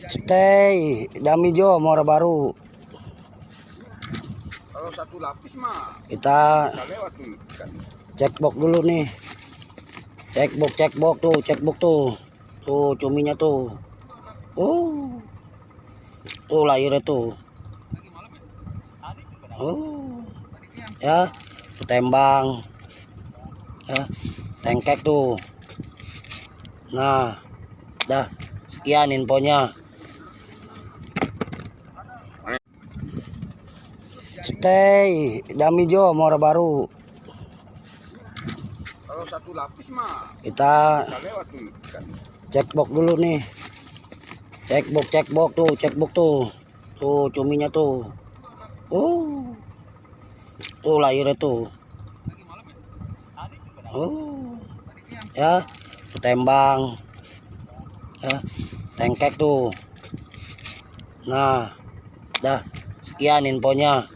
Stay, dami Jo, Muara Baru. Kalau satu lapis mah Kita bisa lewat nih kan. cekbok dulu nih. Cekbok tuh. Tuh cuminya tuh. Tuh lahirnya tuh. Ya, tembang. Ya, tengkek tuh. Nah, dah sekian infonya. Stay, dami Jo, Muara Baru. Kalau satu lapis mah Kita bisa lewat nih kan. cekbok dulu nih. Cekbok tuh. Tuh cuminya tuh. Tuh lahirnya tuh. Ya, tembang. Ya, tengkek tuh. Nah, dah sekian infonya.